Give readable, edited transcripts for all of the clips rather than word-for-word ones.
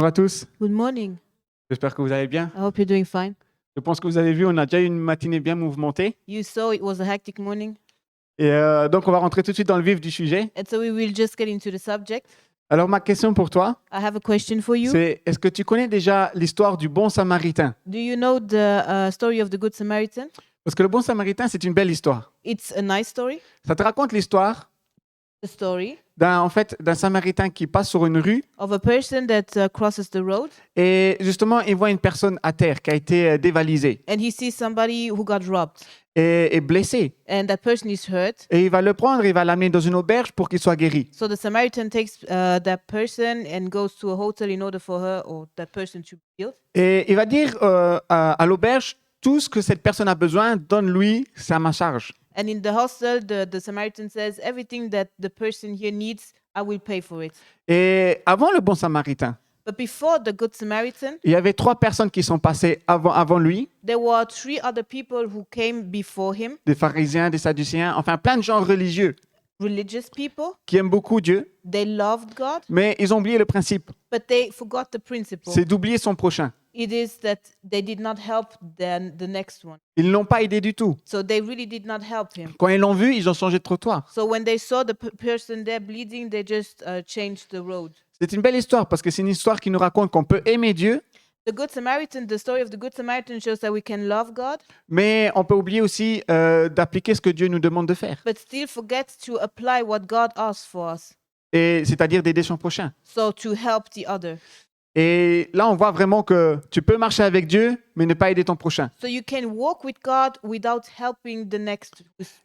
Bonjour à tous, Good morning. j'espère que vous allez bien. I hope you're doing fine. Je pense que vous avez vu, on a déjà eu une matinée bien mouvementée. You saw it was a hectic morning. Et donc, on va rentrer tout de suite dans le vif du sujet. And so we will just get into the subject. Alors, ma question pour toi, I have a question for you. c'est est-ce que tu connais déjà l'histoire du bon samaritain? Do you know the story of the Good Samaritan? Parce que le bon samaritain, c'est une belle histoire. It's a nice story. Ça te raconte l'histoire The story d'un samaritain qui passe sur une rue of a person that crosses the road et justement, il voit une personne à terre qui a été dévalisée and he sees somebody who got robbed. et blessée. And that person is hurt. Et il va le prendre, il va l'amener dans une auberge pour qu'il soit guéri. So the Samaritan takes that person and goes to a hotel in order for her or that person to be healed. Et il va dire à l'auberge, tout ce que cette personne a besoin, donne-lui, c'est à ma charge. And in the hostel, the Samaritan says, everything that the person here needs, I will pay for it. Et avant le bon samaritain, But before the Good Samaritan, il y avait 3 personnes qui sont passées avant lui, there were 3 other people who came before him, des pharisiens, des sadducéens, enfin plein de gens religieux religious people. qui aiment beaucoup Dieu, They loved God, mais ils ont oublié le principe, but they forgot the principle. c'est d'oublier son prochain. It is that they did not help the next one. Ils ne l'ont pas aidé du tout. So they really did not help him. Quand ils l'ont vu, ils ont changé de trottoir. So when they saw the person there bleeding, they just changed the road. C'est une belle histoire parce que c'est une histoire qui nous raconte qu'on peut aimer Dieu, The Good Samaritan, the story of the Good Samaritan shows that we can love God, mais on peut oublier aussi d'appliquer ce que Dieu nous demande de faire, but still forget to apply what God asks for us. et c'est-à-dire d'aider son prochain. So to help the other. Et là, on voit vraiment que tu peux marcher avec Dieu, mais ne pas aider ton prochain. So you can walk with God without helping the next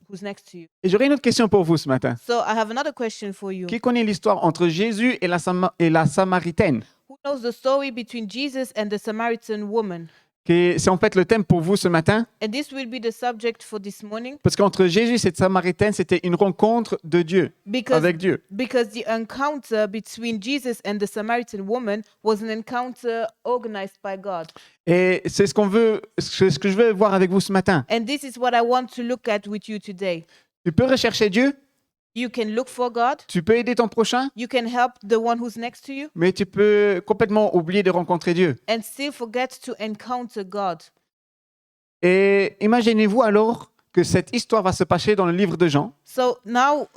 who's next to you. Et j'aurais une autre question pour vous ce matin. So I have another question for you. Qui connaît l'histoire entre Jésus et la Samaritaine? Who knows the story between Jesus and the Samaritan woman? C'est en fait le thème pour vous ce matin. And this will be the subject for this morning Parce qu'entre Jésus et cette Samaritaine, c'était une rencontre de Dieu, avec Dieu. because the encounter between Jesus and the Samaritan woman was an encounter organized by God. Et c'est ce que je veux voir avec vous ce matin. And this is what I want to look at with you today. Tu peux rechercher Dieu, You can look for God, tu peux aider ton prochain, you can help the one who's next to you, mais tu peux complètement oublier de rencontrer Dieu. and still forget to encounter God. Et imaginez-vous alors que cette histoire va se passer dans le livre de Jean. So now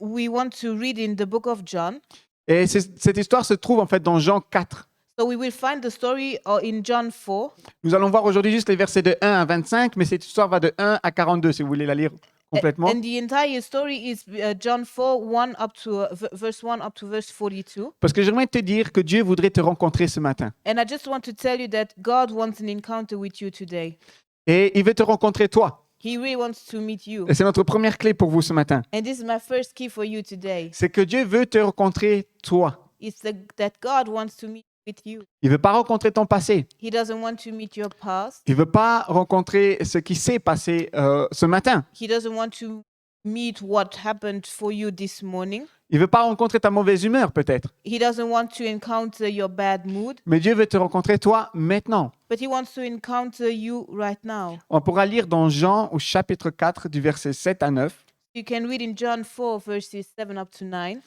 we want to read in the book of John. Et cette histoire se trouve en fait dans Jean 4. So we will find the story in John 4. Nous allons voir aujourd'hui juste les versets de 1 à 25, mais cette histoire va de 1 à 42 si vous voulez la lire complètement. And the entire story is John 4, 1 up to verse 1 up to verse 42. Parce que j'aimerais te dire que Dieu voudrait te rencontrer ce matin. And I just want to tell you that God wants an encounter with you today. Et il veut te rencontrer toi. He really wants to meet you. Et c'est notre première clé pour vous ce matin. And this is my first key for you today. C'est que Dieu veut te rencontrer toi. It's that God wants to meet with you. Il ne veut pas rencontrer ton passé. He doesn't want to meet your past. Il ne veut pas rencontrer ce qui s'est passé ce matin. He doesn't want to meet what happened for you this morning. Il ne veut pas rencontrer ta mauvaise humeur peut-être. He doesn't want to encounter your bad mood, Mais Dieu veut te rencontrer toi maintenant. but he wants to encounter you right now. On pourra lire dans Jean au chapitre 4 du verset 7 à 9. You can read in John 4, verses 7 up to 9.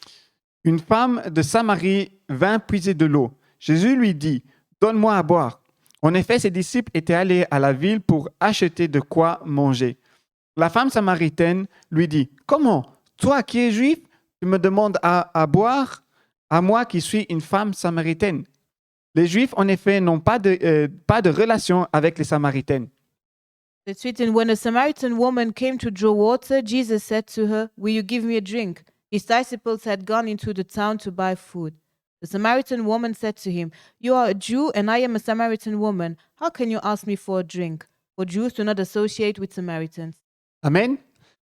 Une femme de Samarie vint puiser de l'eau. Jésus lui dit, « Donne-moi à boire. » En effet, ses disciples étaient allés à la ville pour acheter de quoi manger. La femme samaritaine lui dit, « Comment? Toi qui es juif, tu me demandes à boire, à moi qui suis une femme samaritaine. » Les Juifs, en effet, n'ont pas de relation avec les Samaritaines. It's written, when a Samaritan woman came to draw water, Jesus said to her, "Will you give me a drink?" His disciples had gone into the town to buy food. The Samaritan woman said to him, "You are a Jew and I am a Samaritan woman. How can you ask me for a drink?" For Jews do not associate with Samaritans. Amen.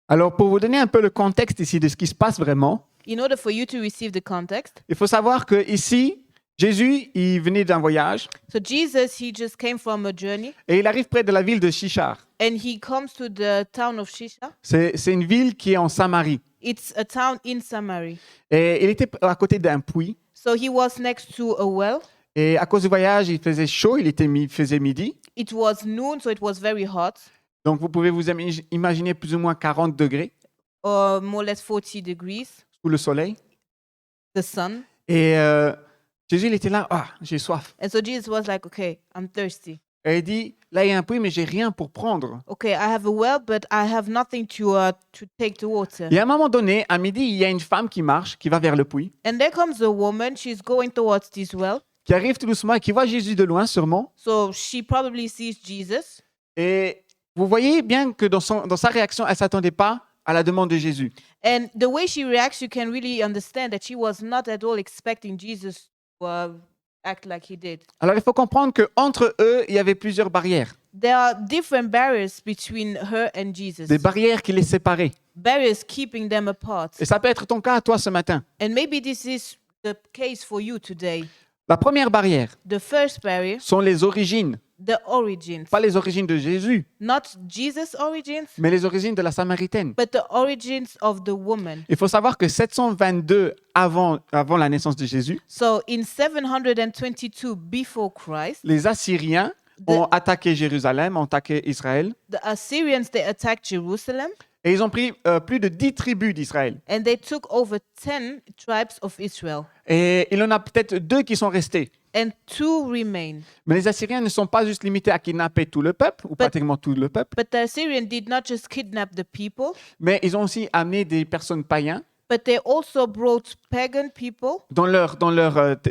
Alors, pour vous donner un peu le contexte ici de ce qui se passe vraiment, In order for you to receive the context, il faut savoir que ici, Jésus, il venait d'un voyage so Jesus, he just came from a journey et il arrive près de la ville de Chichar. and he comes to the town of Shisha. C'est une ville qui est en Samarie. It's a town in Samaria. Et il était à côté d'un puits. So he was next to a well. Et à cause du voyage, il faisait chaud, il faisait midi. It was noon, so it was very hot, Donc, vous pouvez vous imaginer plus ou moins 40 degrés or more or less 40 degrees, sous le soleil. the sun. Et Jésus, il était là, ah, j'ai soif. And so Jesus was like, okay, I'm thirsty. Et il dit, là, il y a un puits, mais j'ai rien pour prendre. Okay, I have a well, but I have nothing to take the water. Et à un moment donné, à midi, il y a une femme qui marche, qui va vers le puits, And there comes a woman. She's going towards this well. qui arrive tout doucement et qui voit Jésus de loin, sûrement. So she probably sees Jesus. Et vous voyez bien que dans sa réaction, elle ne s'attendait pas à la demande de Jésus. And the way she reacts, you can really understand that she was not at all expecting Jesus to act like he did. Alors, il faut comprendre qu'entre eux, il y avait plusieurs barrières. There are different barriers between her and Jesus. Des barrières qui les séparaient. Barriers keeping them apart. Et ça peut être ton cas à toi ce matin. And maybe this is the case for you today. La première barrière The first barrier, sont les origines. the origins. Pas les origines de Jésus, Not Jesus' origins, mais les origines de la Samaritaine. but the origins of the woman. Il faut savoir que 722 avant la naissance de Jésus, So in 722 before Christ, les Assyriens ont attaqué Jérusalem, ont attaqué Israël, the Assyrians, they attacked Jerusalem et ils ont pris plus de 10 tribus d'Israël. and they took over 10 tribes of Israel, Et il y en a peut-être 2 qui sont restés. and 2 remain. Mais les Assyriens ne sont pas juste limités à kidnapper tout le peuple, ou pratiquement tout le peuple, But the Assyrians did not just kidnap the people, mais ils ont aussi amené des personnes païens but they also brought pagan people dans leur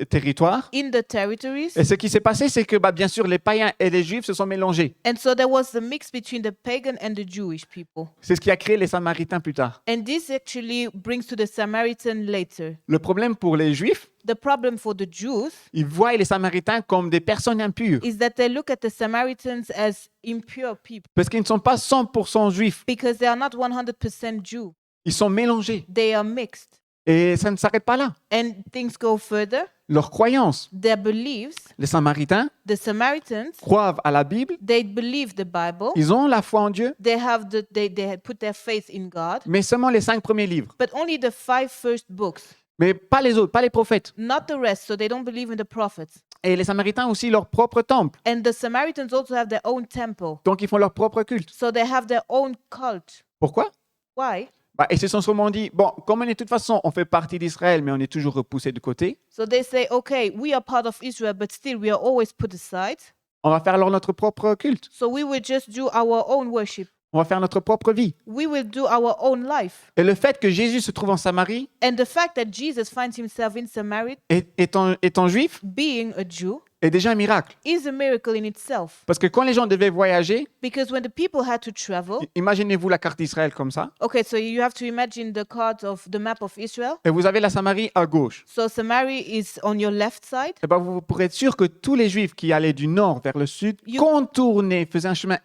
territoire. in the territories. Et ce qui s'est passé, c'est que bien sûr, les païens et les juifs se sont mélangés. And so there was a mix between the pagan and the Jewish people. C'est ce qui a créé les Samaritains plus tard. And this actually brings to the Samaritan later. Le problème pour les juifs, The problem for the Jews ils voient les Samaritains comme des personnes impures, is that they look at the Samaritans as impure people parce qu'ils ne sont pas 100% juifs. because they are not 100% Jew. Ils sont mélangés. They are mixed. Et ça ne s'arrête pas là. And things go further. Leurs croyances. Their beliefs, Les Samaritains the Samaritans, croient à la Bible, they believe the Bible. ils ont la foi en Dieu, They had put their faith in God, mais seulement les 5 premiers livres. but only the 5 first books, Mais pas les autres, pas les prophètes. not the rest. So they don't believe in the prophets. Et les Samaritains ont aussi leur propre temple. And the Samaritans also have their own temple. Donc ils font leur propre culte. So they have their own cult. Pourquoi? Why? Et ils se sont sûrement dit, bon, comme on est de toute façon, on fait partie d'Israël, mais on est toujours repoussé de côté, So they say, okay, we are part of Israel, but still we are always put aside. on va faire alors notre propre culte. So we will just do our own worship. On va faire notre propre vie. We will do our own life. Et le fait que Jésus se trouve en Samarie, And the fact that Jesus finds himself in Samaria, étant juif, being a Jew, est déjà un miracle. is a miracle in itself. Parce que quand les gens devaient voyager, Because when the people had to travel, imaginez-vous la carte d'Israël comme ça, okay, so you have to imagine the map of Israel. et vous avez la Samarie à gauche. So Samaria is on your left side. Et vous pourrez être sûr que tous les juifs qui allaient du nord vers le sud contournaient, faisaient un chemin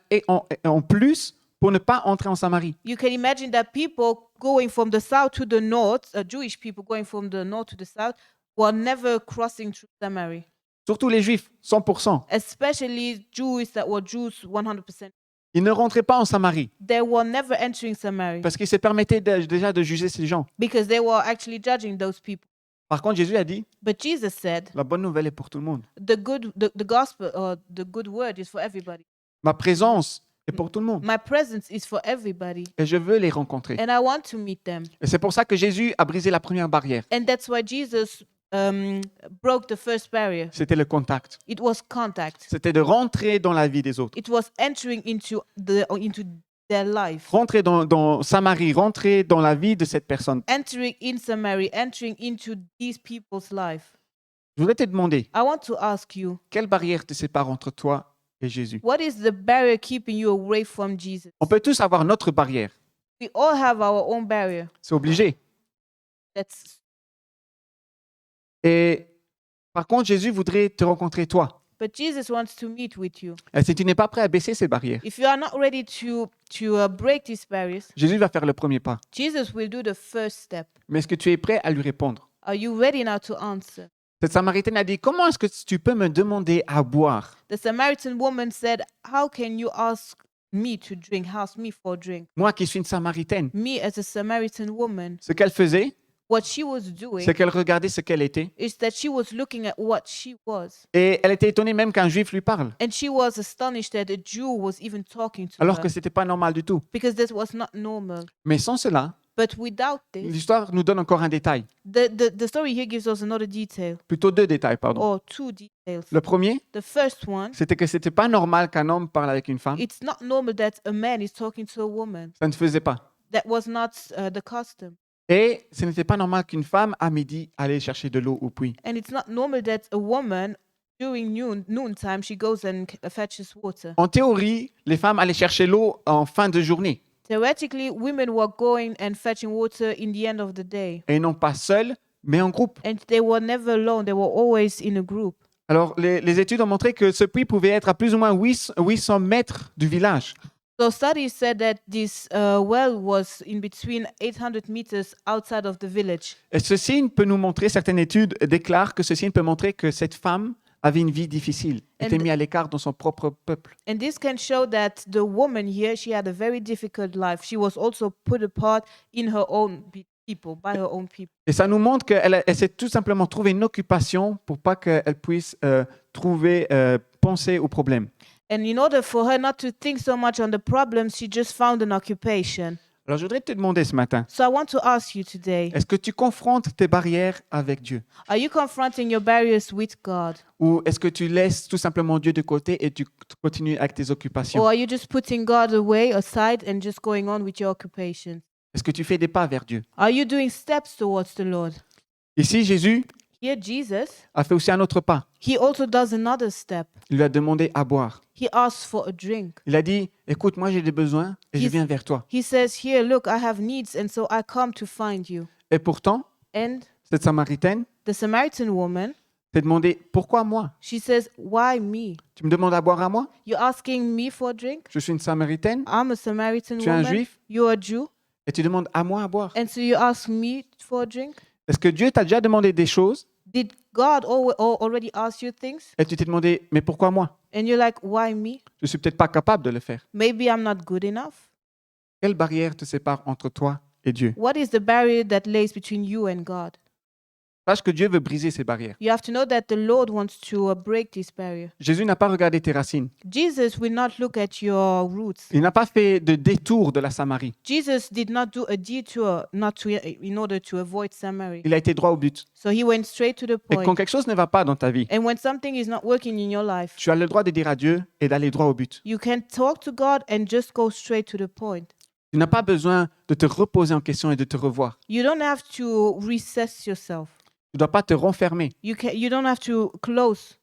en plus pour ne pas entrer en Samarie. You can imagine that people going from the south to the north, Jewish people going from the north to the south, were never crossing through Samaria. Surtout les juifs, 100%. Especially Jews that were Jews 100%. Ils ne rentraient pas en Samarie They were never entering Samaria parce qu'ils se permettaient déjà de juger ces gens. because they were actually judging those people. Par contre, Jésus a dit, But Jesus said, la bonne nouvelle est pour tout le monde. the gospel or the good word is for everybody. Ma présence est pour tout le monde. My presence is for everybody. Et je veux les rencontrer. And I want to meet them. Et c'est pour ça que Jésus a brisé la première barrière. And that's why Jesus broke the first barrier. C'était le contact. It was contact. C'était de rentrer dans la vie des autres. It was entering into their life. Rentrer dans Samarie, rentrer dans la vie de cette personne. Entering in Samaria, entering into these people's life. Je voudrais te demander, I want to ask you, quelle barrière te sépare entre toi et Jésus? what is the barrier keeping you away from Jesus? On peut tous avoir notre barrière. We all have our own barrier. C'est obligé. That's Et par contre, Jésus voudrait te rencontrer toi. But Jesus wants to meet with you. Et si tu n'es pas prêt à baisser ces barrières, If you are not ready to break these barriers, Jésus va faire le premier pas. Jesus will do the first step. Mais est-ce que tu es prêt à lui répondre? Are you ready now to answer? Cette Samaritaine a dit, comment est-ce que tu peux me demander à boire? The Samaritan woman said, how can you ask me to drink? Ask me for a drink. Moi qui suis une Samaritaine. Me as a Samaritan woman. Ce qu'elle faisait, What she was doing c'est qu'elle regardait ce qu'elle était. is that she was looking at what she was. Et elle était étonnée même qu'un juif lui parle. And she was astonished that a Jew was even talking to Alors her que ce n'était pas normal du tout. because this was not normal. Mais sans cela, But without this, L'histoire nous donne encore un détail, the story here gives us another detail, plutôt 2 détails, pardon. or two details. Le premier, The first one, c'était que c'était pas normal qu'un homme parle avec une femme. it's not normal that a man is talking to a woman. Ça ne se faisait pas. That was not the custom. Et ce n'était pas normal qu'une femme, à midi, allait chercher de l'eau au puits. And it's not normal that a woman, during noontime, she goes and fetches water. En théorie, les femmes allaient chercher l'eau en fin de journée Theoretically, women were going and fetching water in the end of the day. et non pas seules, mais en groupe. And they were never alone, they were always in a group. Alors, les études ont montré que ce puits pouvait être à plus ou moins 800 mètres du village. So studies said that this well was in between 800 meters outside of the village. Et ce signe peut nous montrer, certaines études déclarent que ce signe peut montrer que cette femme avait une vie difficile, était And- mise à l'écart dans son propre peuple. And this can show that the woman here, she had a very difficult life. She was also put apart in her own people, by her own people. Et ça nous montre qu'elle s'est tout simplement trouvé une occupation pour pas qu'elle puisse penser au problème. And in order for her not to think so much on the problems, she just found an occupation. Alors, je voudrais te demander ce matin, So I want to ask you today, est-ce que tu confrontes tes barrières avec Dieu? are you confronting your barriers with God? Ou est-ce que tu laisses tout simplement Dieu de côté et tu continues avec tes occupations? Or are you just putting God away, aside, and just going on with your occupation? Est-ce que tu fais des pas vers Dieu? Are you doing steps towards the Lord? Ici, Jésus Here, Jesus, a fait aussi un autre pas. he also does another step. Il lui a demandé à boire. He asks for a drink. Il a dit, écoute, moi j'ai des besoins et je He's- viens vers toi. He says, here, look, I have needs, and so I come to find you. Et pourtant, And cette Samaritaine the Samaritan woman, s'est demandé, pourquoi moi? she says, why me? Tu me demandes à boire à moi? You're asking me for a drink? Je suis une Samaritaine I'm a Samaritan Tu es un woman. juif? You're a Jew. et tu demandes à moi à boire. And so you ask me for a drink? Est-ce que Dieu t'a déjà demandé des choses Did God already ask you things? et tu t'es demandé, mais pourquoi moi? And you're like, why me? Je suis peut-être pas capable de le faire. Maybe I'm not good enough. Quelle barrière te sépare entre toi et Dieu? What is the barrier that lays between you and God? Sache que Dieu veut briser ces barrières. You have to know that the Lord wants to break this barrier. Jésus n'a pas regardé tes racines. Jesus will not look at your roots. Il n'a pas fait de détour de la Samarie. Jesus did not do a detour in order to avoid Samaria. Il a été droit au but. So he went straight to the Et quand point. quelque chose ne va pas dans ta vie, And when something is not working in your life, tu as le droit de dire à Dieu et d'aller droit au but. you can talk to God and just go straight to the point. Tu n'as pas besoin de te reposer en question et de te revoir. You don't have to recess yourself. Tu ne dois pas te renfermer. You don't have to close.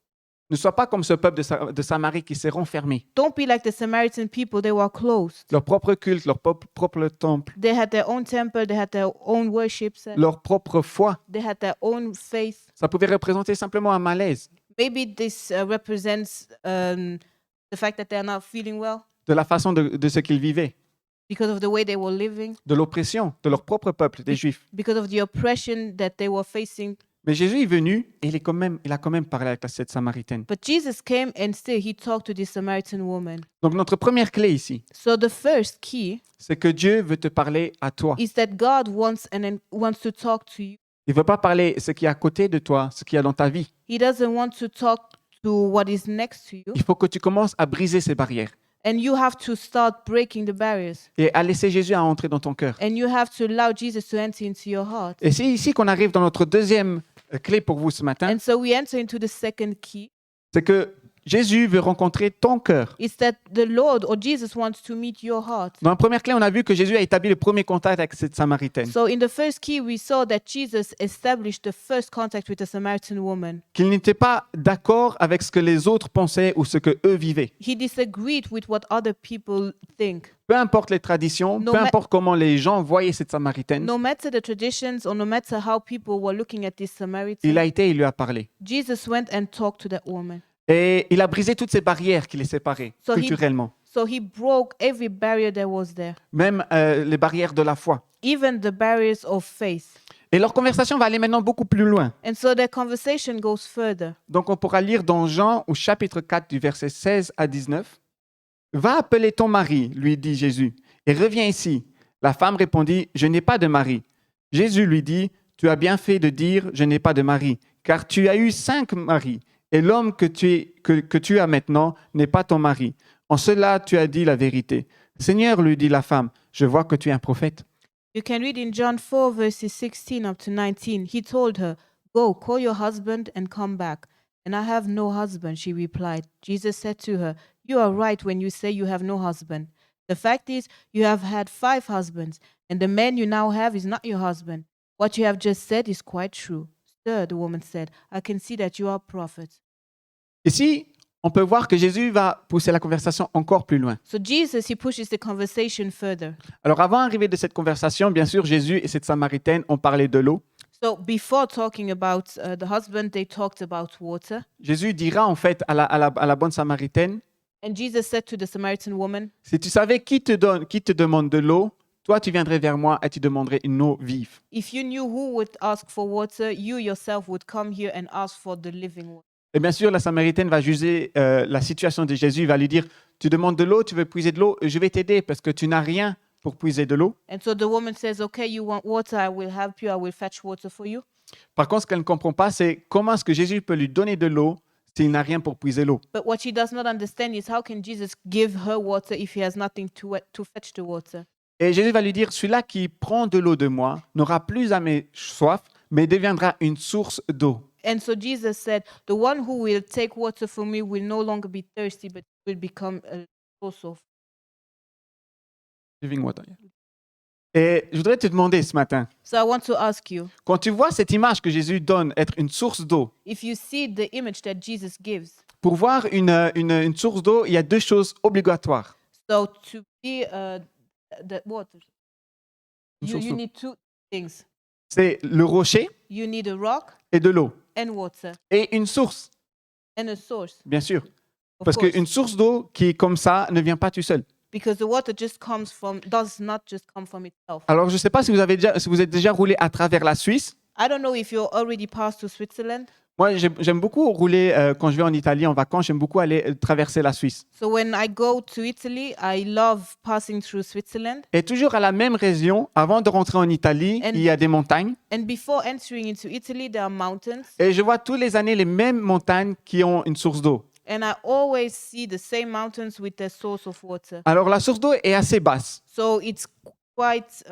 Ne sois pas comme ce peuple de Samarie qui s'est renfermé. Don't be like the Samaritan people. They were closed. Leur propre culte, leur propre temple, They had their own temple. They had their own worship set. leur propre foi. They had their own faith. Ça pouvait représenter simplement un malaise Maybe this represents the fact that they are not feeling well de la façon de ce qu'ils vivaient, because of the way they were living, de l'oppression de leur propre peuple, des Juifs. because of the oppression that they were facing. Mais Jésus est venu et il a quand même parlé avec cette Samaritaine. But Jesus came and still he talked to this Samaritan woman. Donc notre première clé ici, So the first key c'est que Dieu veut te parler à toi. is that God wants to talk to you. Il ne veut pas parler ce qui est à côté de toi, ce qu'il y a dans ta vie. He doesn't want to talk to what is next to you. Il faut que tu commences à briser ces barrières And you have to start breaking the barriers. et à laisser Jésus à entrer dans ton cœur. And you have to allow Jesus to enter into your heart. Et c'est ici qu'on arrive dans notre deuxième clé pour vous ce matin, And so we enter into the second key. c'est que Jésus veut rencontrer ton cœur. Is that the Lord or Jesus wants to meet your heart. Dans la première clé, on a vu que Jésus a établi le premier contact avec cette Samaritaine, So in the first key, we saw that Jesus established the first contact with the Samaritan woman. qu'il n'était pas d'accord avec ce que les autres pensaient ou ce que eux vivaient. He disagreed with what other people think. Peu importe les traditions, No peu ma- importe comment les gens voyaient cette Samaritaine, No matter the traditions or no matter how people were looking at this Samaritan, il a été et il lui a parlé. Jesus went and talked to that woman. Et il a brisé toutes ces barrières qui les séparaient So he- culturellement, So he broke every barrier that was there, même les barrières de la foi. even the barriers of faith. Et leur conversation va aller maintenant beaucoup plus loin. And so their conversation goes further. Donc on pourra lire dans Jean au chapitre 4 du verset 16 à 19. « Va appeler ton mari, lui dit Jésus, et reviens ici. La femme répondit, je n'ai pas de mari. Jésus lui dit, tu as bien fait de dire, je n'ai pas de mari, car tu as eu 5 maris, et l'homme que tu as maintenant n'est pas ton mari. En cela, tu as dit la vérité. Seigneur, lui dit la femme, je vois que tu es un prophète. You can read in John 4, verses 16 up to 19. He told her, "Go, call your husband and come back." "And I have no husband," she replied. Jesus said to her, "You are right when you say you have no husband. The fact is, you have had 5 husbands, and the man you now have is not your husband. What you have just said is quite true." "Sir," the woman said, "I can see that you are a prophet." Ici, on peut voir que Jésus va pousser la conversation encore plus loin. So Jesus, he pushes the conversation further. Alors avant d'arriver de cette conversation, bien sûr, Jésus et cette Samaritaine ont parlé de l'eau. So before talking about the husband, they talked about water. Jésus dira en fait à la bonne Samaritaine, And Jesus said to the Samaritan woman, si tu savais qui te demande de l'eau, toi tu viendrais vers moi et tu demanderais une eau vive. "If you knew who would ask for water, you yourself would come here and ask for the living water." Et bien sûr, la Samaritaine va juger la situation de Jésus, il va lui dire, tu demandes de l'eau, tu veux puiser de l'eau, je vais t'aider parce que tu n'as rien pour puiser de l'eau. And so the woman says, "Okay, you want water, I will help you, I will fetch water for you." Par contre, ce qu'elle ne comprend pas, c'est comment est-ce que Jésus peut lui donner de l'eau s'il n'a rien pour puiser l'eau. But what she does not understand is how can Jesus give her water if he has nothing to fetch the water? Et Jésus va lui dire, celui-là qui prend de l'eau de moi n'aura plus jamais soif, mais deviendra une source d'eau. And so Jesus said, "The one who will take water from me will no longer be thirsty, but will become a source of." Living water. Et je voudrais te demander ce matin, So I want to ask you, quand tu vois cette image que Jésus donne, être une source d'eau, if you see the image that Jesus gives, pour voir une source d'eau, il y a 2 choses obligatoires. so to be the water, Une you source d'eau. need 2 things. C'est le rocher You need a rock et de l'eau. and water Et une source, and a source. bien sûr. Of Parce course, qu'une source d'eau qui est comme ça ne vient pas tout seul. because the water does not just come from itself. Alors, je ne sais pas si vous êtes déjà roulé à travers la Suisse. I don't know if you're already passed to Switzerland. Moi, j'aime beaucoup rouler quand je vais en Italie en vacances. J'aime beaucoup aller traverser la Suisse. So when I go to Italy, I love passing through Switzerland. Et toujours à la même région, avant de rentrer en Italie, And- il y a des montagnes. And before entering into Italy, there are mountains. Et je vois tous les années les mêmes montagnes qui ont une source d'eau. And I always see the same mountains with their source of water. Alors, la source d'eau est assez basse. So it's quite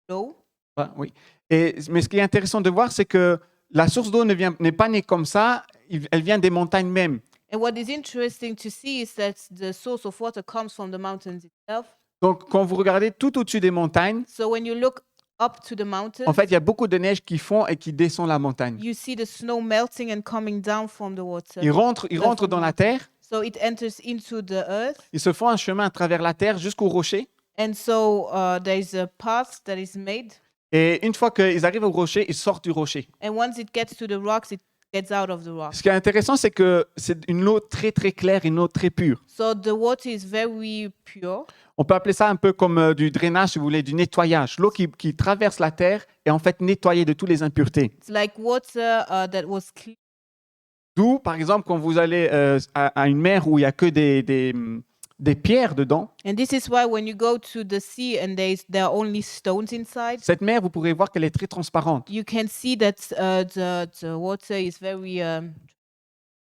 slow. Ah, oui. Mais ce qui est intéressant de voir, c'est que la source d'eau n'est pas née comme ça, elle vient des montagnes même. And what is interesting to see is that the source of water comes from the mountains itself. Donc, quand vous regardez tout au-dessus des montagnes, So when you look up to the mountains, en fait, il y a beaucoup de neige qui fond et qui descend la montagne. you see the snow melting and coming down from the water. Ils rentrent dans la terre, So it enters into the earth. ils se font un chemin à travers la terre jusqu'au rocher. And so there is a path that is made. Et une fois qu'ils arrivent au rocher, ils sortent du rocher. And once it gets to the rocks, it gets out of the rocks. Ce qui est intéressant, c'est que c'est une eau très très claire, une eau très pure. So the water is very pure. On peut appeler ça un peu comme du drainage, si vous voulez, du nettoyage. L'eau qui traverse la terre est en fait nettoyée de toutes les impuretés. It's like water that was clean. D'où, par exemple, quand vous allez à une mer où il n'y a que des pierres dedans, And this is why when you go to the sea and there are only stones inside, cette mer, vous pourrez voir qu'elle est très transparente. you can see that the water is very.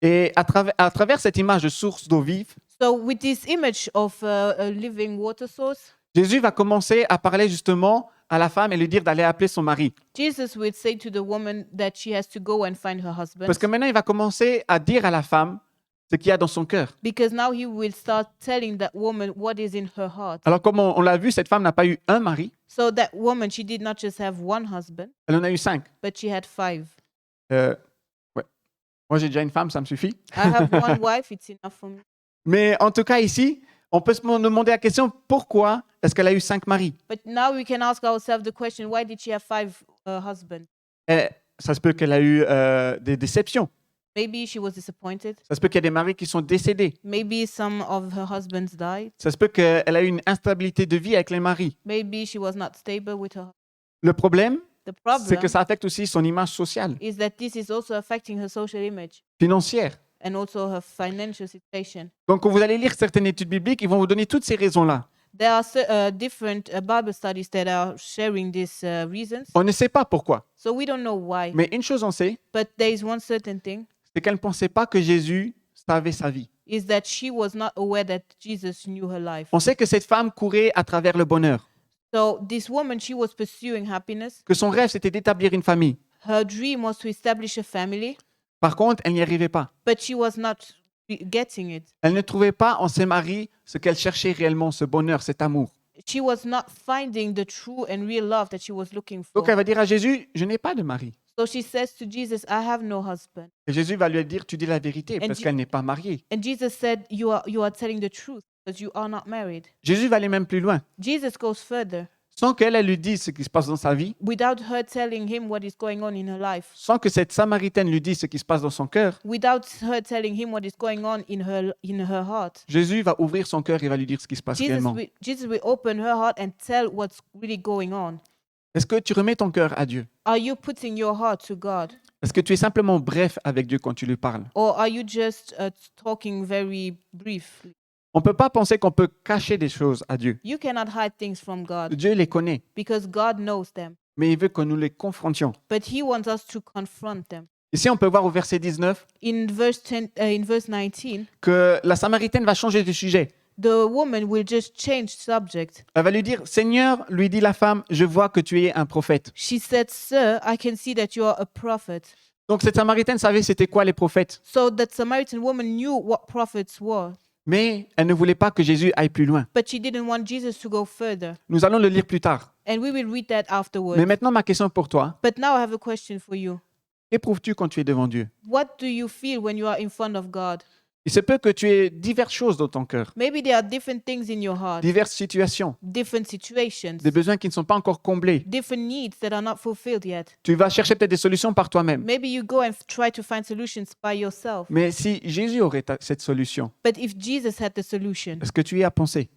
Et à travers cette image de source d'eau vive, So with this image of a living water source, Jésus va commencer à parler justement à la femme et lui dire d'aller appeler son mari. Jesus would say to the woman that she has to go and find her husband. Parce que maintenant, il va commencer à dire à la femme ce qu'il y a dans son cœur. Because now he will start telling that woman what is in her heart. Alors, comme on l'a vu, cette femme n'a pas eu un mari, So that woman, she did not just have one husband, elle en a eu 5. but she had 5. Ouais. Moi, j'ai déjà une femme, ça me suffit. I have one wife, it's enough for me. Mais en tout cas, ici, on peut se demander la question, pourquoi est-ce qu'elle a eu 5 maris? But now we can ask ourselves the question, why did she have 5 husbands? Ça se peut qu'elle a eu des déceptions. Maybe she was disappointed. Ça se peut qu'il y a des maris qui sont décédés. Maybe some of her husbands died. Ça se peut qu'elle a eu une instabilité de vie avec les maris. Maybe she was not stable with her. Le problème, The c'est que problem ça affecte aussi son image sociale, is that this is also affecting her social image financière. and also her financial situation. Donc, quand vous allez lire certaines études bibliques, ils vont vous donner toutes ces raisons-là. There are different Bible studies that are sharing these reasons. On ne sait pas pourquoi. So we don't know why. Mais une chose on sait, But there is one certain thing, c'est qu'elle ne pensait pas que Jésus savait sa vie. is that she was not aware that Jesus knew her life. On sait que cette femme courait à travers le bonheur. So this woman, she was pursuing happiness. que son rêve c'était d'établir une famille. Her dream was to establish a family, Par contre, elle n'y arrivait pas. but she was not getting it. Elle ne trouvait pas en ses maris ce qu'elle cherchait réellement, ce bonheur, cet amour. She was not finding the true and real love that she was looking for. Donc elle va dire à Jésus, je n'ai pas de mari. So she says to Jesus, I have no husband. Et Jésus va lui dire, tu dis la vérité parce Je- qu'elle n'est pas mariée. And Jesus said, you are telling the truth because you are not married. Jésus va aller même plus loin. Jesus goes further Sans qu'elle elle lui dise ce qui se passe dans sa vie, without her telling him what is going on in her life, sans que cette Samaritaine lui dise ce qui se passe dans son cœur, without her telling him what is going on in her heart. Jésus va ouvrir son cœur et va lui dire ce qui se passe réellement. Jesus will open her heart and tell what's really going on. Est-ce que tu remets ton cœur à Dieu? Are you putting your heart to God? Est-ce que tu es simplement bref avec Dieu quand tu lui parles? Or are you just talking very briefly? On ne peut pas penser qu'on peut cacher des choses à Dieu. You cannot hide things from God Dieu les connaît, because God knows them. mais il veut que nous les confrontions. But he wants us to confront them. Ici, on peut voir au verset 19 In verse 19, que la Samaritaine va changer de sujet. the woman will just change subject. Elle va lui dire, Seigneur, lui dit la femme, je vois que tu es un prophète. She said, Sir, I can see that you are a prophet. Donc cette Samaritaine savait c'était quoi les prophètes, So that Samaritan woman knew what prophets were, mais elle ne voulait pas que Jésus aille plus loin. but she didn't want Jesus to go further. Nous allons le lire plus tard. And we will read that afterwards. Mais maintenant, ma question pour toi, But now I have a question for you. qu'éprouves-tu quand tu es devant Dieu? What do you feel when you are in front of God? Il se peut que tu aies diverses choses dans ton cœur, Maybe there are different things in your heart, diverses situations, different situations, des besoins qui ne sont pas encore comblés. different needs that are not fulfilled yet. Tu vas chercher peut-être des solutions par toi-même. Maybe you go and try to find solutions by yourself. Mais si Jésus aurait cette solution, But if Jesus had the solution, est-ce que tu y as pensé?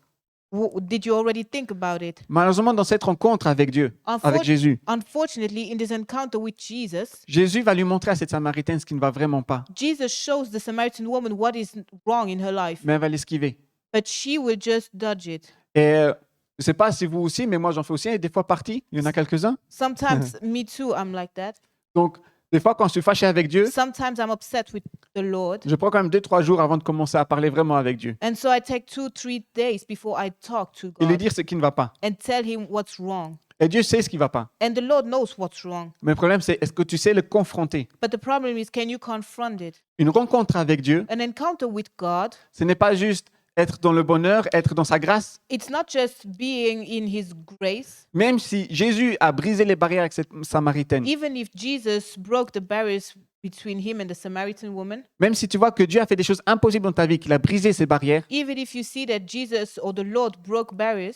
did you already think about it? Malheureusement, dans cette rencontre avec Dieu, avec Jésus, Unfortunately, in this encounter with Jesus, Jésus va lui montrer à cette Samaritaine ce qui ne va vraiment pas, Jesus shows the Samaritan woman what is wrong in her life, mais elle va l'esquiver. but she will just dodge it. Et je ne sais pas si vous aussi, mais moi j'en fais aussi, et des fois partie, il y en a quelques-uns. Sometimes, me too, I'm like that. Donc, des fois, quand je suis fâché avec Dieu, Sometimes I'm upset with the Lord. je prends quand même 2-3 jours avant de commencer à parler vraiment avec Dieu And so I take 2-3 days before I talk to et lui God dire ce qui ne va pas. and tell him what's wrong. Et Dieu sait ce qui ne va pas. And the Lord knows what's wrong. Mais le problème, c'est est-ce que tu sais le confronter? But the problem is, can you confront it? Une rencontre avec Dieu, An encounter with God, ce n'est pas juste être dans le bonheur, être dans sa grâce. it's not just being in his grace. Même si Jésus a brisé les barrières avec cette Samaritaine, Even if Jesus broke the barriers between him and the Samaritan woman, même si tu vois que Dieu a fait des choses impossibles dans ta vie, qu'il a brisé ces barrières, even if you see that Jesus or the Lord broke barriers,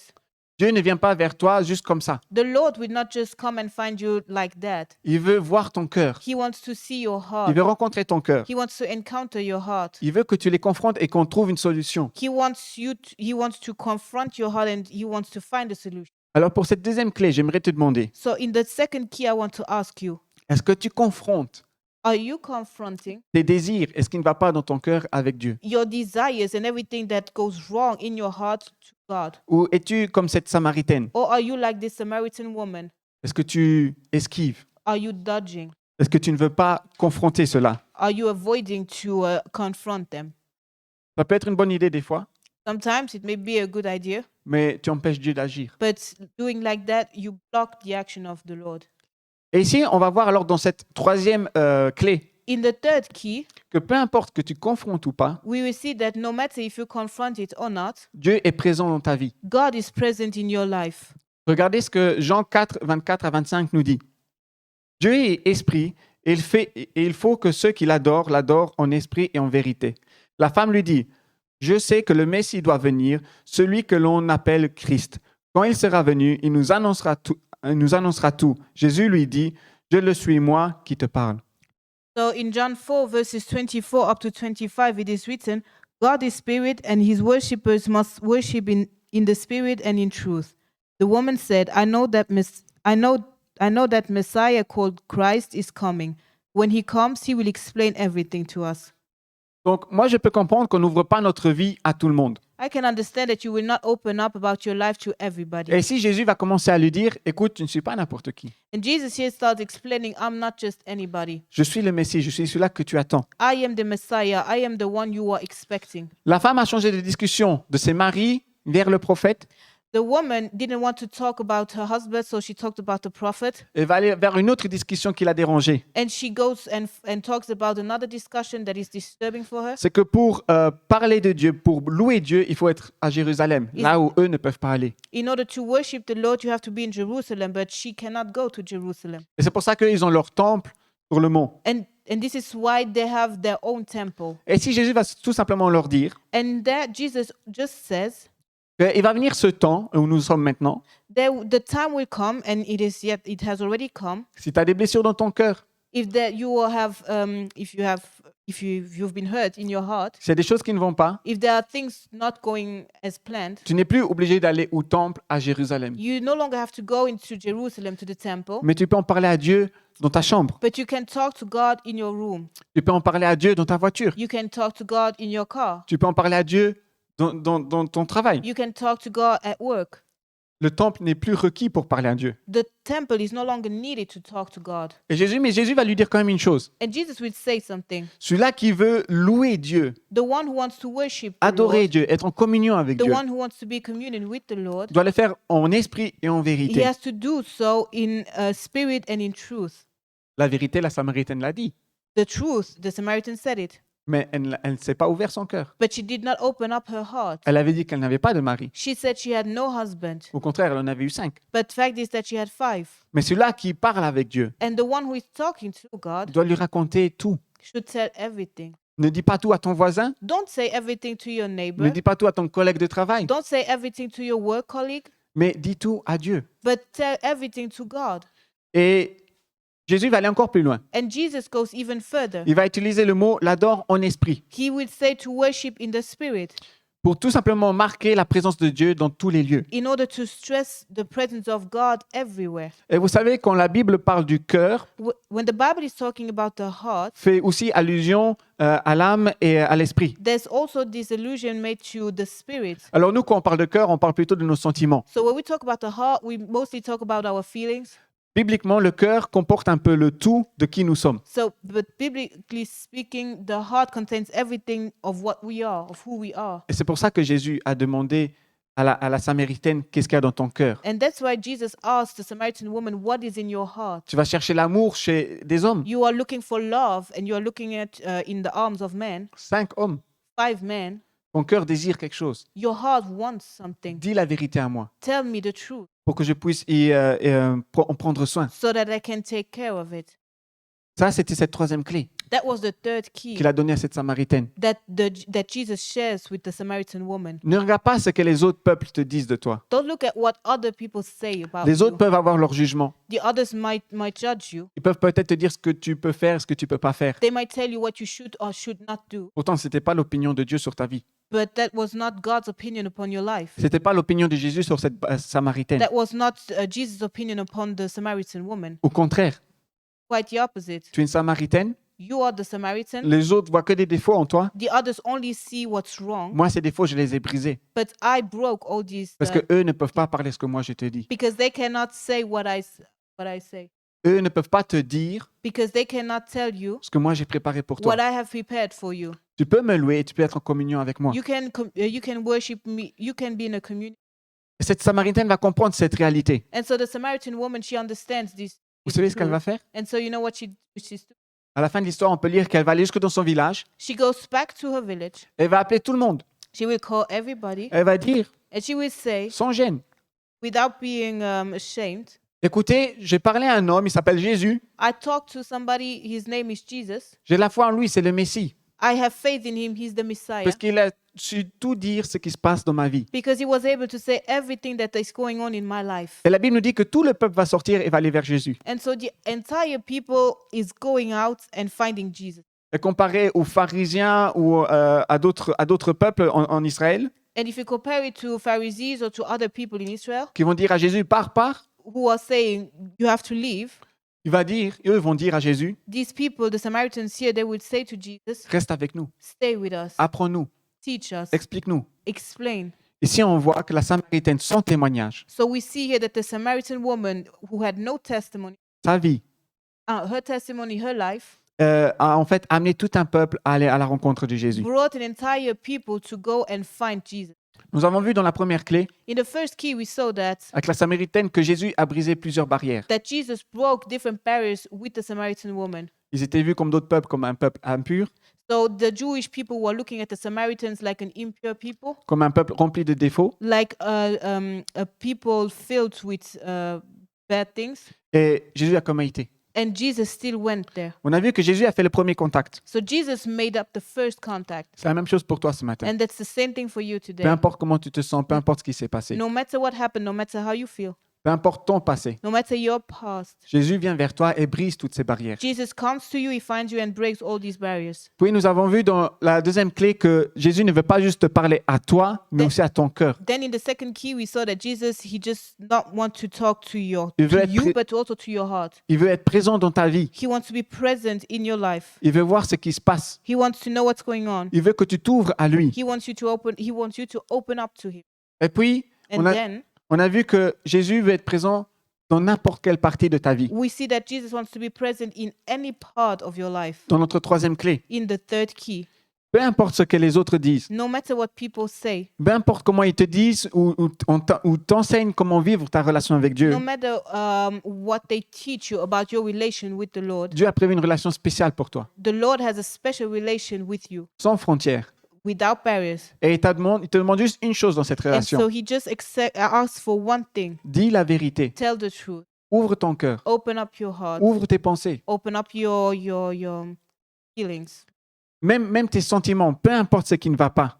Dieu ne vient pas vers toi juste comme ça. the Lord will not just come and find you like that. Il veut voir ton cœur. He wants to see your Il heart. veut rencontrer ton cœur. He wants to encounter your heart. Il veut que tu les confrontes et qu'on trouve une solution. He wants to confront your heart and he wants to find a solution. Alors pour cette deuxième clé, j'aimerais te demander, So in the second key, I want to ask you, est-ce que tu confrontes are you confronting tes désirs et ce qui ne va pas dans ton cœur avec Dieu? your desires and everything that goes wrong in your heart to God? Ou es-tu comme cette Samaritaine? Or are you like this Samaritan woman? Est-ce que tu esquives? Are you dodging? Est-ce que tu ne veux pas confronter cela? Are you avoiding to confront them? Ça peut être une bonne idée des fois, Sometimes it may be a good idea, mais tu empêches Dieu d'agir. but doing like that, you block the action of the Lord. Et ici, on va voir alors dans cette troisième clé In the third key, que peu importe que tu confrontes ou pas, we will see that no matter if you confront it or not, Dieu est présent dans ta vie. God is present in your life. Regardez ce que Jean 4, 24 à 25 nous dit. Dieu est esprit et il faut que ceux qui l'adorent l'adorent en esprit et en vérité. La femme lui dit, je sais que le Messie doit venir, celui que l'on appelle Christ. Quand il sera venu, il nous annoncera tout. Jésus lui dit, je le suis moi qui te parle. So in John 4, verses 24 up to 25, it is written, God is spirit, and his worshippers must worship in the spirit and in truth. The woman said, I know that Messiah called Christ is coming. When he comes, he will explain everything to us. Donc moi je peux comprendre qu'on n'ouvre pas notre vie à tout le monde. I can understand that you will not open up about your life to everybody. Et si Jésus va commencer à lui dire, écoute, tu ne suis pas n'importe qui. And Jesus here starts explaining, I'm not just anybody. Je suis le Messie, je suis celui-là que tu attends. I am the Messiah. I am the one you are expecting. La femme a changé de discussion de ses maris vers le prophète. The woman didn't want to talk about her husband, so she talked about the prophet. Elle va aller vers une autre discussion qui l'a dérangée. And she goes and talks about another discussion that is disturbing for her. C'est que pour parler de Dieu, pour louer Dieu, il faut être à Jérusalem, là où eux ne peuvent pas aller. In order to worship the Lord, you have to be in Jerusalem, but she cannot go to Jerusalem. Et c'est pour ça qu'ils ont leur temple sur le mont. And this is why they have their own temple. Et si Jésus va tout simplement leur dire And that Jesus just says, qu'il va venir ce temps où nous sommes maintenant, the time will come, and it has already come. si tu as des blessures dans ton cœur, If you've been hurt in your heart, s'il y a des choses qui ne vont pas, if there are things not going as planned, tu n'es plus obligé d'aller au temple à Jérusalem. you no longer have to go into Jerusalem to the temple, Mais tu peux en parler à Dieu dans ta chambre. but you can talk to God in your room. Tu peux en parler à Dieu dans ta voiture. You can talk to God in your car. Tu peux en parler à Dieu dans ton travail. You can talk to God at work. Le temple n'est plus requis pour parler à Dieu. The temple is no longer needed to talk to God. Mais Jésus va lui dire quand même une chose. And Jesus will say something. Celui-là qui veut louer Dieu, The one who wants to worship the adorer Lord, Dieu, être en communion avec the Dieu, one who wants to be in communion with the Lord, doit le faire en esprit et en he vérité. has to do so in spirit and in truth. La vérité, la Samaritaine l'a dit. The truth, the Samaritan said it, Mais elle ne s'est pas ouvert son cœur. but she did not open up her heart. Elle avait dit qu'elle n'avait pas de mari. She said she had no husband, Au contraire, elle en avait eu 5. but the fact is that she had 5. Mais celui-là qui parle avec Dieu And the one who is talking to God doit lui raconter tout. should tell everything. Ne dis pas tout à ton voisin. Don't say everything to your Ne neighbor. dis pas tout à ton collègue de travail. Don't say everything to your work colleague, Mais dis tout à Dieu. but tell everything to God. Et Jésus va aller encore plus loin. And Jesus goes even further. Il va utiliser le mot l'adore en esprit He will say to worship in the spirit pour tout simplement marquer la présence de Dieu dans tous les lieux. in order to stress the presence of God everywhere. Et vous savez, quand la Bible parle du cœur, When the Bible is talking about the heart, fait aussi allusion à l'âme et à l'esprit. there's also this allusion made to the spirit. Alors nous, quand on parle de cœur, on parle plutôt de nos sentiments. So when we talk about the heart, we mostly talk about our feelings. Bibliquement, le cœur comporte un peu le tout de qui nous sommes. So, but biblically speaking, the heart contains everything of what we are, of who we are. Et c'est pour ça que Jésus a demandé à la Samaritaine, qu'est-ce qu'il y a dans ton cœur? And that's why Jesus asked the Samaritan woman, what is in your heart? Tu vas chercher l'amour chez des hommes. You are looking for love, and you are looking at in the arms of men, 5 hommes. 5 men. Ton cœur désire quelque chose. Your heart wants something. Dis la vérité à moi Tell me the truth pour que je puisse en prendre soin. so that I can take care of it. Ça, c'était cette troisième clé That was the third key qu'il a donnée à cette Samaritaine. that Jesus shares with the Samaritan woman. Ne regarde pas ce que les autres peuples te disent de toi. Don't look at what other people say about Les autres you. peuvent avoir leur jugement. The others might judge you. Ils peuvent peut-être te dire ce que tu peux faire, ce que tu peux pas faire. They might tell you what you should or should not do. Pourtant, ce n'était pas l'opinion de Dieu sur ta vie. But that was not God's opinion upon your life. Ce n'était pas l'opinion de Jésus sur cette Samaritaine. That was not Jesus' opinion upon the Samaritan woman. Au contraire, Quite the opposite. tu es une Samaritaine, You are the Samaritan. les autres voient que des défauts en toi. The others only see what's wrong. Moi, ces défauts, je les ai brisés. But I broke all these Parce qu'eux ne peuvent pas parler ce que moi je te dis. because they cannot say what I say. Eux ne peuvent pas te dire Because they cannot tell you ce que moi j'ai préparé pour toi. what I have prepared for you. Tu peux me louer et tu peux être en communion avec moi. You can worship me. You can be in a community. Et cette Samaritaine va comprendre cette réalité. And so the Samaritan woman, she understands this. Vous savez ce qu'elle va faire? And so you know what she's doing? À la fin de l'histoire, on peut lire qu'elle va aller jusque dans son village. She goes back to her village. Elle va appeler tout le monde. She will call everybody, Elle va dire, and she will say, sans gêne, without being ashamed, écoutez, j'ai parlé à un homme, il s'appelle Jésus. I talked to somebody. His name is Jesus. J'ai la foi en lui, c'est le Messie. I have faith in him. He's the Messiah. Parce qu'il a su tout dire ce qui se passe dans ma vie. Because he was able to say everything that is going on in my life. Et la Bible nous dit que tout le peuple va sortir et va aller vers Jésus. And so the entire people is going out and finding Jesus. Et comparé aux pharisiens ou à d'autres peuples en Israël, And if you compare it to Pharisees or to other people in Israel qui vont dire à Jésus, pars, who are saying you have to leave, eux vont dire à Jésus, these people, the Samaritans here, they would say to Jesus, reste avec nous, stay with us, apprends-nous, teach us, explique-nous. explain. Ici, on voit que la Samaritaine, son témoignage, So we see here that the Samaritan woman who had no testimony, sa vie, her testimony, her life, a en fait amené tout un peuple à aller à la rencontre de Jésus. brought an entire people to go and find Jesus. Nous avons vu dans la première clé, In the first key, we saw avec la Samaritaine, que Jésus a brisé plusieurs barrières. that Jesus broke different barriers with the Samaritan woman. Ils étaient vus comme d'autres peuples, comme un peuple impur, So the Jewish people were looking at the Samaritans like an impure people, comme un peuple rempli de défauts. like a people filled with bad things. Et Jésus a comment été. And Jesus still went there. On a vu que Jésus a fait le premier contact. So Jesus made up the first contact. C'est la même chose pour toi ce matin. And that's the same thing for you today. Peu importe comment tu te sens, peu importe ce qui s'est passé, No matter what happened, no matter how you feel, peu importe ton passé, no matter your past, Jésus vient vers toi et brise toutes ces barrières. Jesus comes to you, he finds you and breaks all these barriers. Puis nous avons vu dans la deuxième clé que Jésus ne veut pas juste te parler à toi, mais aussi à ton cœur. Then in the second key, we saw that Jesus, he just not want to talk to Il veut to être you, pré- but also to your heart. Il veut être présent dans ta vie. He wants to be present in your life. Il veut voir ce qui se passe. He wants to know what's going on. Il veut que tu t'ouvres à lui. He wants you to open up to him. Et puis, And then on a vu que Jésus veut être présent dans n'importe quelle partie de ta vie. we see that Jesus wants to be present in any part of your life. Dans notre troisième clé, In the third key, peu importe ce que les autres disent, no matter what people say, peu importe comment ils te disent ou t'enseignent comment vivre ta relation avec Dieu, no matter what they teach you about your relation with the Lord, Dieu a prévu une relation spéciale pour toi, the Lord has a special relation with you, sans frontières. without barriers. Et il te demande juste une chose dans cette And so relation. he just asks for one thing. Dis la vérité. Tell the truth. Ouvre ton cœur. Open up your heart. Ouvre tes pensées. Open up your feelings. Même tes sentiments, peu importe ce qui ne va pas.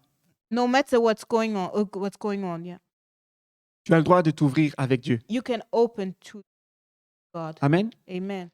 No matter what's going on, yeah. Tu as le droit de t'ouvrir avec Dieu. You can open to God. Amen. Amen.